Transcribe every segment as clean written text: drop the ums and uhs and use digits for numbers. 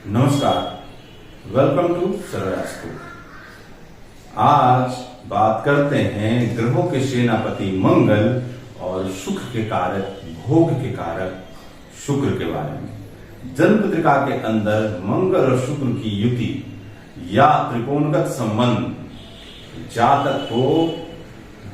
नमस्कार, welcome to सररास्को। आज बात करते हैं ग्रहों के सेनापति मंगल और सुख के कारक, भोग के कारक शुक्र के बारे में। जन्म पत्रिका के अंदर मंगल और शुक्र की युति या त्रिकोणगत संबंध जातक को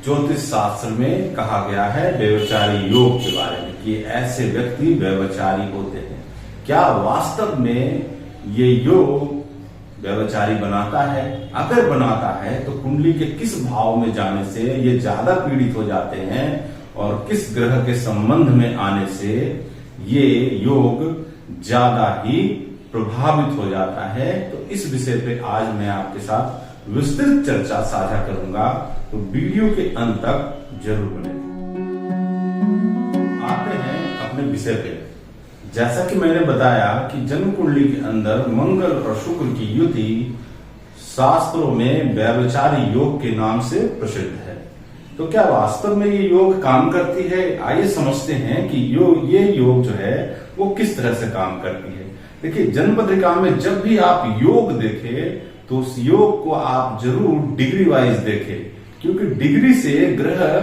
ज्योतिष शास्त्र में कहा गया है व्यभिचारी योग के बारे में कि ऐसे व्यक्ति व्यभिचारी होते हैं। क्या वास्तव में ये योग व्यभिचारी बनाता है? अगर बनाता है तो कुंडली के किस भाव में जाने से ये ज्यादा पीड़ित हो जाते हैं और किस ग्रह के संबंध में आने से ये योग ज्यादा ही प्रभावित हो जाता है। तो इस विषय पे आज मैं आपके साथ विस्तृत चर्चा साझा करूंगा, तो वीडियो के अंत तक जरूर बने। आते हैं अपने विषय पे। जैसा कि मैंने बताया कि जन्म कुंडली के अंदर मंगल और शुक्र की युति शास्त्रों में व्यभिचारी योग के नाम से प्रसिद्ध है। तो क्या वास्तव में ये योग काम करती है? आइए समझते हैं कि ये योग जो है वो किस तरह से काम करती है। देखिए, जन्म पत्रिका में जब भी आप योग देखें तो उस योग को आप जरूर डिग्री वाइज देखें, क्योंकि डिग्री से ग्रह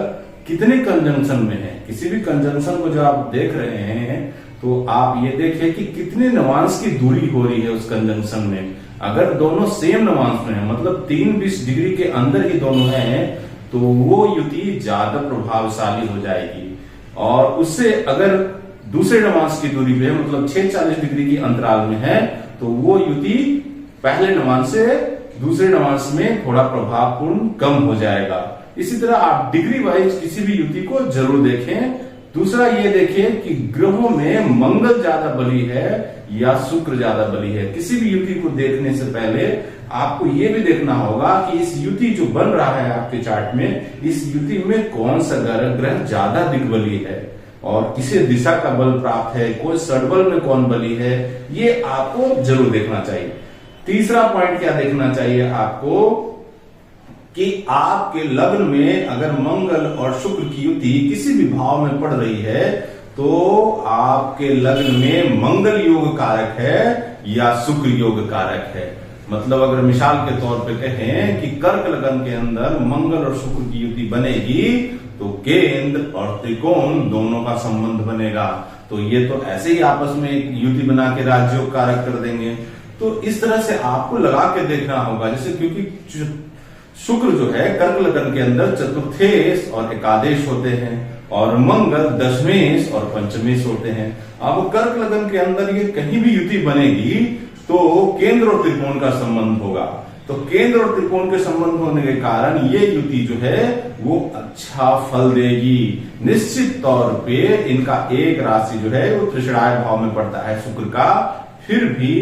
कितने कंजंक्शन में है। किसी भी कंजंक्शन को जो आप देख रहे हैं तो आप ये देखिए कि कितने नवांश की दूरी हो रही है उस कंजंक्शन में। अगर दोनों सेम नवांश में है, मतलब 3-20 डिग्री के अंदर ही दोनों हैं, तो वो युति ज्यादा प्रभावशाली हो जाएगी। और उससे अगर दूसरे नवांश की दूरी पे है, मतलब 640 डिग्री की अंतराल में है, तो वो युति पहले नवांश से दूसरे नवांश में थोड़ा प्रभावपूर्ण कम हो जाएगा। इसी तरह आप डिग्री वाइज किसी भी युति को जरूर देखें। दूसरा ये देखें कि ग्रहों में मंगल ज्यादा बली है या शुक्र ज्यादा बली है। किसी भी युति को देखने से पहले आपको ये भी देखना होगा कि इस युति जो बन रहा है आपके चार्ट में, इस युति में कौन सा ग्रह ज्यादा दिग्बली है और किसे दिशा का बल प्राप्त है, कोई षड्बल में कौन बली है, ये आपको जरूर देखना चाहिए। तीसरा पॉइंट क्या देखना चाहिए आपको कि आपके लग्न में अगर मंगल और शुक्र की युति किसी भी भाव में पड़ रही है तो आपके लग्न में मंगल योग कारक है या शुक्र योग कारक है। मतलब अगर मिसाल के तौर पे कहें कि कर्क लग्न के अंदर मंगल और शुक्र की युति बनेगी तो केंद्र और त्रिकोण दोनों का संबंध बनेगा। तो ये तो ऐसे ही आपस में एक युति बना के राजयोग कारक कर देंगे। तो इस तरह से आपको लगा के देखना होगा, जैसे क्योंकि शुक्र जो है कर्क लग्न के अंदर चतुर्थेश और एकादश होते हैं और मंगल दशमेश और पंचमेश होते हैं। अब कर्क लग्न के अंदर ये कहीं भी युति बनेगी तो केंद्र और त्रिकोण का संबंध होगा। तो केंद्र और त्रिकोण के संबंध होने के कारण ये युति जो है वो अच्छा फल देगी। निश्चित तौर पे इनका एक राशि जो है वो त्रिषणाय भाव में पड़ता है शुक्र का, फिर भी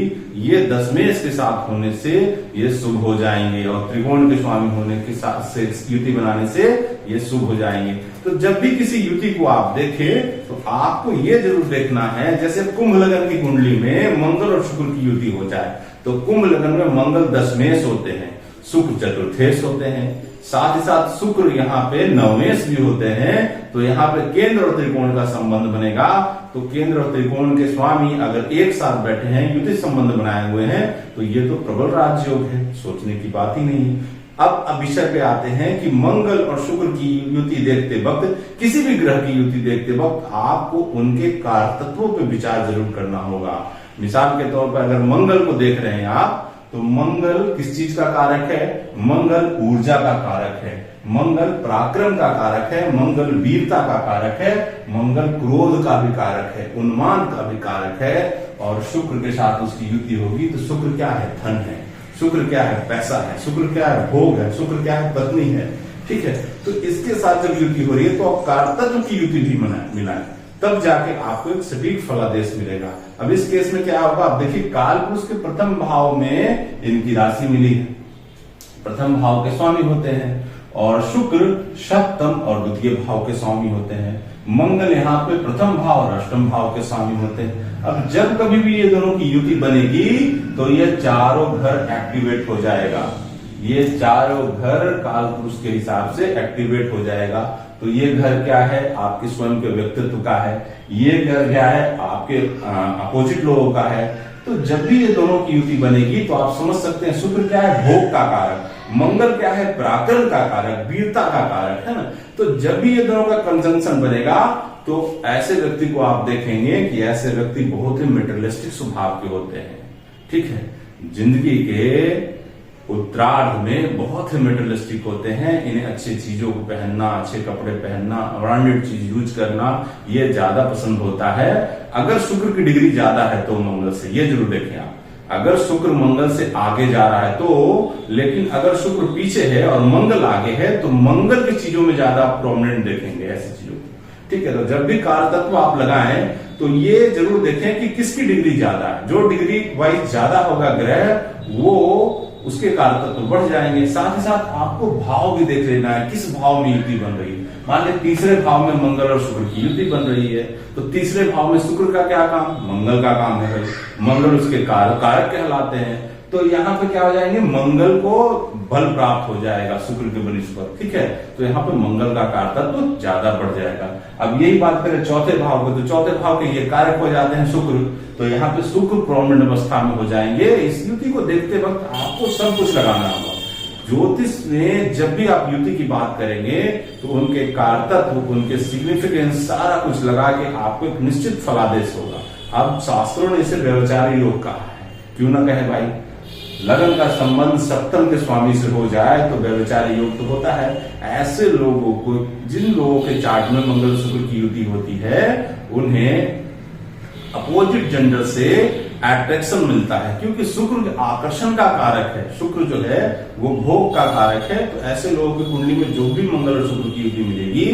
ये दशमेश के साथ होने से ये शुभ हो जाएंगे और त्रिकोण के स्वामी होने के साथ से युति बनाने से ये शुभ हो जाएंगे। तो जब भी किसी युति को आप देखें तो आपको ये जरूर देखना है, जैसे कुंभ लग्न की कुंडली में मंगल और शुक्र की युति हो जाए तो कुंभ लग्न में मंगल दशमेश होते हैं, शुक्र चतुर्थेश होते हैं, साथ ही साथ शुक्र यहाँ पे नवमेश भी होते हैं। तो यहाँ पे केंद्र और त्रिकोण का संबंध बनेगा। तो केंद्र और त्रिकोण के स्वामी अगर एक साथ बैठे हैं, युति संबंध बनाए हुए हैं, तो ये तो प्रबल राजयोग है, सोचने की बात ही नहीं। अब विषय पे आते हैं कि मंगल और शुक्र की युति देखते वक्त, किसी भी ग्रह की युति देखते वक्त आपको उनके कारतत्वों पे विचार जरूर करना होगा। मिसाल के तौर पर अगर मंगल को देख रहे हैं आप, तो मंगल किस चीज का कारक है? मंगल ऊर्जा का कारक है, मंगल पराक्रम का कारक है, मंगल वीरता का कारक है, मंगल क्रोध का भी कारक है, उन्माद का भी कारक है। और शुक्र के साथ उसकी युति होगी तो शुक्र क्या है? धन है। शुक्र क्या है? पैसा है। शुक्र क्या है? भोग है। शुक्र क्या है? पत्नी है। ठीक है, तो इसके साथ जब युति हो रही है तो कारतत्व की युति भी मिलाए, तब जाके आपको एक सटीक फलादेश मिलेगा। अब इस केस में क्या होगा? आप देखिए, कालपुरुष के प्रथम भाव में इनकी राशि मिली है, प्रथम भाव के स्वामी होते हैं, और शुक्र सप्तम और द्वितीय भाव के स्वामी होते हैं। मंगल यहाँ पे प्रथम भाव और अष्टम भाव के स्वामी होते हैं। अब जब कभी भी ये दोनों की युति बनेगी तो ये चारों घर एक्टिवेट हो जाएगा। ये चारों घर कालपुरुष के हिसाब से एक्टिवेट हो जाएगा। तो ये घर क्या है? आपके स्वयं के व्यक्तित्व का है। ये घर क्या है? आपके अपोजिट लोगों का है। तो जब भी ये दोनों की युति बनेगी तो आप समझ सकते हैं शुक्र क्या है, भोग का कारक, मंगल क्या है, पराक्रम का कारक, वीरता का कारक, है ना। तो जब भी ये दोनों का कंजंक्शन बनेगा तो ऐसे व्यक्ति को आप देखेंगे कि ऐसे व्यक्ति बहुत ही मेटेरियलिस्टिक स्वभाव के होते हैं, ठीक है। जिंदगी के उत्तरार्ध में बहुत ही मेटेरियलिस्टिक होते हैं, इन्हें अच्छी चीजों को पहनना, अच्छे कपड़े पहनना, ब्रांडेड चीज यूज करना ये ज्यादा पसंद होता है। अगर शुक्र की डिग्री ज्यादा है तो मंगल से, ये जरूर देखें आप, अगर शुक्र मंगल से आगे जा रहा है तो, लेकिन अगर शुक्र पीछे है और मंगल आगे है तो मंगल की चीजों में ज्यादा प्रोमिनेंट देखेंगे ऐसी चीजों को, ठीक है। तो जब भी कार तत्व आप लगाएं तो ये जरूर देखें कि किसकी डिग्री ज्यादा है। जो डिग्री वाइज ज्यादा होगा ग्रह वो उसके कारकत्व बढ़ जाएंगे। साथ ही साथ आपको भाव भी देख लेना है, किस भाव में युति बन रही है। मान लीजिए तीसरे भाव में मंगल और शुक्र की युति बन रही है तो तीसरे भाव में शुक्र का क्या काम, मंगल का काम है भाई, मंगल उसके कारक कहलाते हैं। तो यहाँ पे क्या हो जाएंगे, मंगल को बल प्राप्त हो जाएगा शुक्र के बलिष्ठ पर, ठीक है। तो यहाँ पे मंगल का कारकत्व तो ज्यादा बढ़ जाएगा। अब यही बात करें चौथे भाव को, तो चौथे भाव के ये कारक हो जाते हैं शुक्र, तो यहाँ पे शुक्र प्रोमिनेंट अवस्था में हो जाएंगे। इस युति को देखते वक्त आपको सब कुछ लगाना होगा। ज्योतिष में जब भी आप युति की बात करेंगे तो उनके कारतत्व, उनके सिग्निफिकेंस सारा कुछ लगा के आपको एक निश्चित फलादेश होगा। अब शास्त्रों ने इसे व्यभिचारी योग कहा है, क्यों ना कहे भाई। लगन का संबंध सप्तम के स्वामी से हो जाए तो व्यभिचारी योग तो होता है। ऐसे लोगों को, जिन लोगों के चार्ट में मंगल शुक्र की युति होती है, उन्हें अपोजिट जेंडर से अट्रैक्शन मिलता है, क्योंकि शुक्र आकर्षण का कारक है, शुक्र जो है वो भोग का कारक है। तो ऐसे लोगों की कुंडली में जो भी मंगल और शुक्र की युति मिलेगी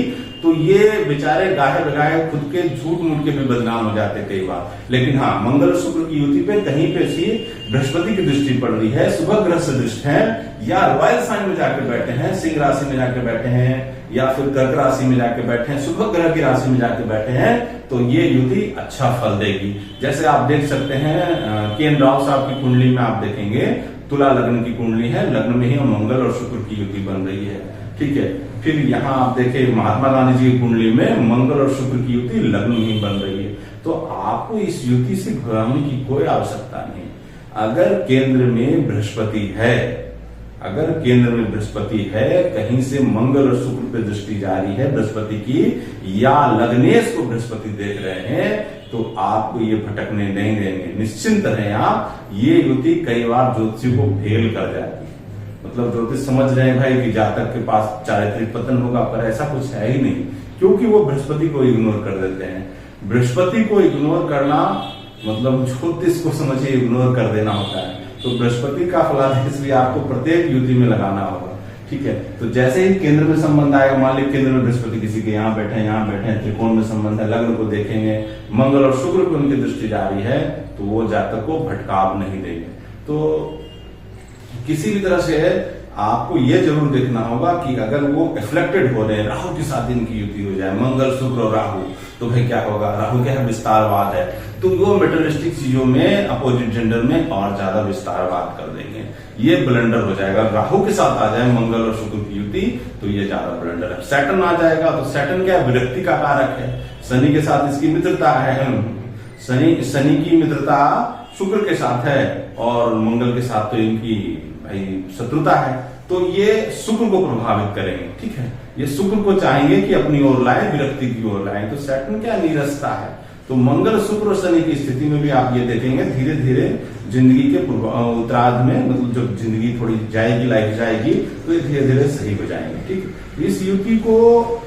तो ये बेचारे गाहे बगाहे खुद के झूठ मूठ के भी बदनाम हो जाते कई बार। लेकिन हाँ, मंगल और शुक्र की युति पे कहीं पे सी बृहस्पति की दृष्टि पड़ रही है, शुभ ग्रह से दृष्टि है, या रॉयल साइन में जाके बैठे हैं, सिंह राशि में जाके बैठे हैं, या फिर कर्क राशि में जाके बैठे हैं, शुभ ग्रह की राशि में जाके बैठे हैं, तो ये युति अच्छा फल देगी। जैसे आप देख सकते हैं के एन राव साहब की कुंडली में आप देखेंगे तुला लग्न की कुंडली है, लग्न में ही मंगल और शुक्र की युति बन रही है, ठीक है। फिर यहाँ आप देखें महात्मा गांधी जी की कुंडली में मंगल और शुक्र की युति लग्न में ही बन रही है। तो आपको इस युति से घबराने की कोई आवश्यकता नहीं। अगर केंद्र में बृहस्पति है, अगर केंद्र में बृहस्पति है, कहीं से मंगल और शुक्र पे दृष्टि जारी है बृहस्पति की, या लग्नेश को बृहस्पति देख रहे हैं, तो आपको ये भटकने नहीं देंगे। निश्चिंत रहें आप। ये युति कई बार ज्योतिषी को फेल कर जाती है। मतलब ज्योतिष समझ रहे हैं भाई कि जातक के पास चारित्रिक पतन होगा, पर ऐसा कुछ है ही नहीं, क्योंकि वो बृहस्पति को इग्नोर कर देते हैं। बृहस्पति को इग्नोर करना मतलब ज्योतिष को समझिए इग्नोर कर देना होता है। तो बृहस्पति का फलादेश भी आपको प्रत्येक युति में लगाना होगा, ठीक है। तो जैसे ही केंद्र में संबंध आएगा, मान लीजिए केंद्र में बृहस्पति किसी के यहाँ बैठे हैं, यहाँ बैठे हैं, त्रिकोण में संबंध है, लग्न को देखेंगे, मंगल और शुक्र को उनकी दृष्टि जारी है, तो वो जातक को भटकाव नहीं देंगे। तो किसी भी तरह से आपको ये जरूर देखना होगा कि अगर वो रिफ्लेक्टेड हो रहे हैं, राहु के साथ इनकी युति हो जाए, मंगल शुक्र और राहु, तो भाई क्या होगा, राहु क्या है, विस्तारवाद है, तो वो मेटेरियलिस्टिक चीजों में अपोजिट जेंडर में और ज्यादा विस्तारवाद कर देंगे। ये ब्लंडर हो जाएगा। राहु के साथ आ जाए मंगल और शुक्र की युति तो ये ज्यादा ब्लंडर है। सैटर्न आ जाएगा तो सैटर्न क्या है, विरक्ति का कारक है। शनि के साथ इसकी मित्रता है, शनि की मित्रता शुक्र के साथ है और मंगल के साथ तो इनकी भाई शत्रुता है, तो ये शुक्र को प्रभावित करेंगे, ठीक है। ये शुक्र को चाहेंगे कि अपनी ओर लाए, विरक्ति की ओर लाए। तो सैटर्न क्या, नीरसता है। तो मंगल शुक्र और शनि की स्थिति में भी आप ये देखेंगे धीरे धीरे जिंदगी के उत्तरार्ध में, मतलब जब जिंदगी थोड़ी जाएगी, लाइफ जाएगी, तो ये धीरे धीरे सही हो जाएंगे, ठीक। इस युति को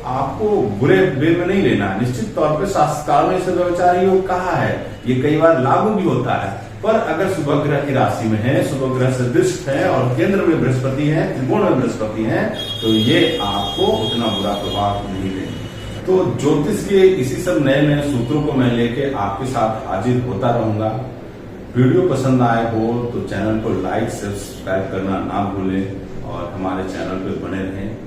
आपको बुरे वे में नहीं लेना है। निश्चित तौर पे शास्त्रकार में इसे व्यभिचारी योग कहा है, ये कई बार लागू भी होता है, पर अगर शुभ ग्रह की राशि में है, शुभ ग्रह से दृष्ट है और केंद्र में बृहस्पति है, त्रिकोण में बृहस्पति है, तो ये आपको उतना बुरा प्रभाव नहीं देंगे। तो ज्योतिष के इसी सब नए नए सूत्रों को मैं लेके आपके साथ हाजिर होता रहूंगा। वीडियो पसंद आए हो तो चैनल को लाइक सब्सक्राइब करना ना भूलें और हमारे चैनल पे बने रहें।